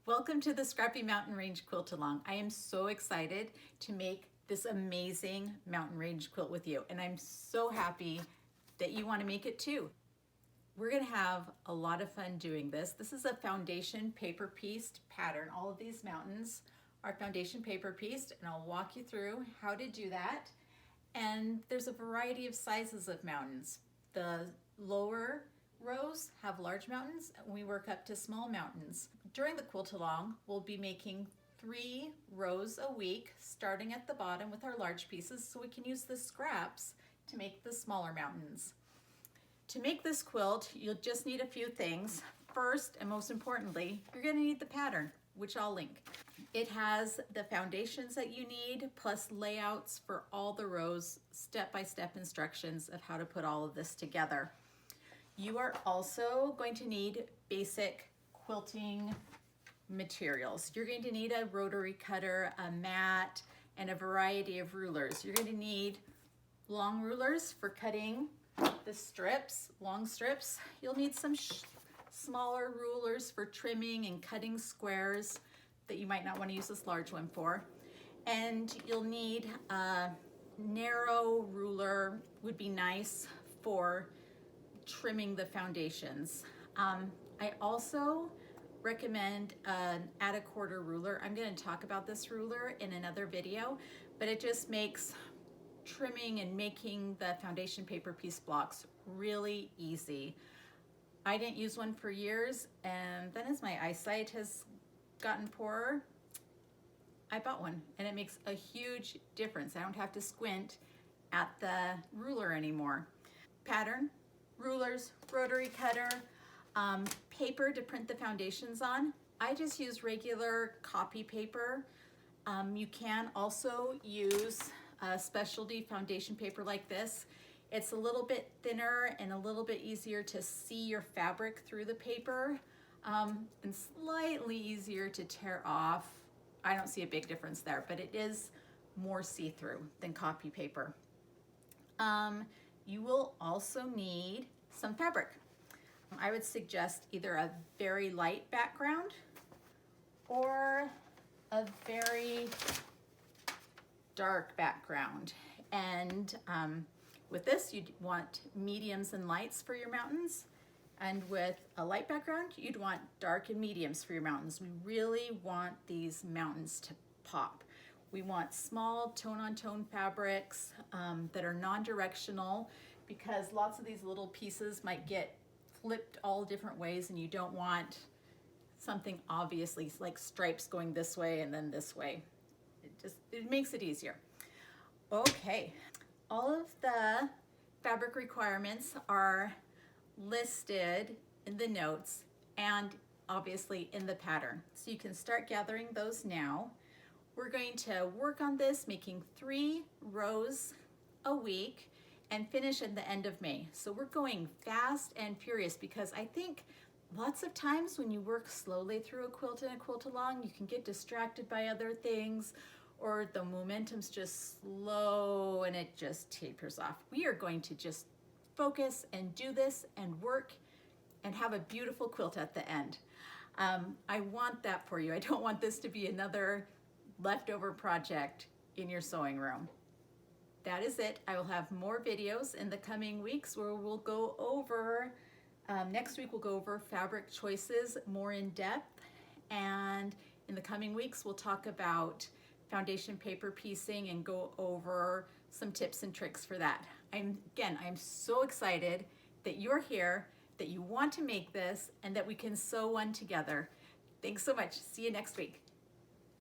Welcome to the Scrappy Mountain Range Quilt Along. I am so excited to make this amazing mountain range quilt with you, and I'm so happy that you want to make it too. We're going to have a lot of fun doing this. This is a foundation paper pieced pattern. All of these mountains are foundation paper pieced, and I'll walk you through how to do that. And there's a variety of sizes of mountains. The lower rows have large mountains, and we work up to small mountains. During the quilt along, we'll be making 3 rows a week, starting at the bottom with our large pieces, so we can use the scraps to make the smaller mountains. To make this quilt, you'll just need a few things. First, and most importantly, you're going to need the pattern, which I'll link. It has the foundations that you need, plus layouts for all the rows, step-by-step instructions of how to put all of this together. You are also going to need basic quilting materials. You're going to need a rotary cutter, a mat, and a variety of rulers. You're going to need long rulers for cutting the strips, long strips. You'll need some smaller rulers for trimming and cutting squares that you might not want to use this large one for. And you'll need a narrow ruler, would be nice for trimming the foundations. I also recommend an add a quarter ruler. I'm going to talk about this ruler in another video, but it just makes trimming and making the foundation paper piece blocks really easy. I didn't use one for years, and then as my eyesight has gotten poorer, I bought one, and it makes a huge difference. I don't have to squint at the ruler anymore. Pattern, rulers, rotary cutter, paper to print the foundations on. I just use regular copy paper. You can also use a specialty foundation paper like this. It's a little bit thinner and a little bit easier to see your fabric through the paper, and slightly easier to tear off. I don't see a big difference there, but it is more see-through than copy paper. You will also need some fabric. I would suggest either a very light background or a very dark background. And with this, you'd want mediums and lights for your mountains. And with a light background, you'd want dark and mediums for your mountains. We really want these mountains to pop. We want small tone-on-tone fabrics that are non-directional, because lots of these little pieces might get flipped all different ways, and you don't want something obviously like stripes going this way and then this way. It makes it easier. Okay, all of the fabric requirements are listed in the notes and obviously in the pattern, so you can start gathering those now. We're going to work on this, making 3 rows a week and finish at the end of May. So we're going fast and furious, because I think lots of times when you work slowly through a quilt and a quilt along, you can get distracted by other things, or the momentum's just slow and it just tapers off. We are going to just focus and do this and work and have a beautiful quilt at the end. I want that for you. I don't want this to be another leftover project in your sewing room. That is it. I will have more videos in the coming weeks where we'll go over, next week we'll go over fabric choices more in depth, and in the coming weeks we'll talk about foundation paper piecing and go over some tips and tricks for that. I'm so excited that you're here, that you want to make this, and that we can sew one together. Thanks so much. See you next week.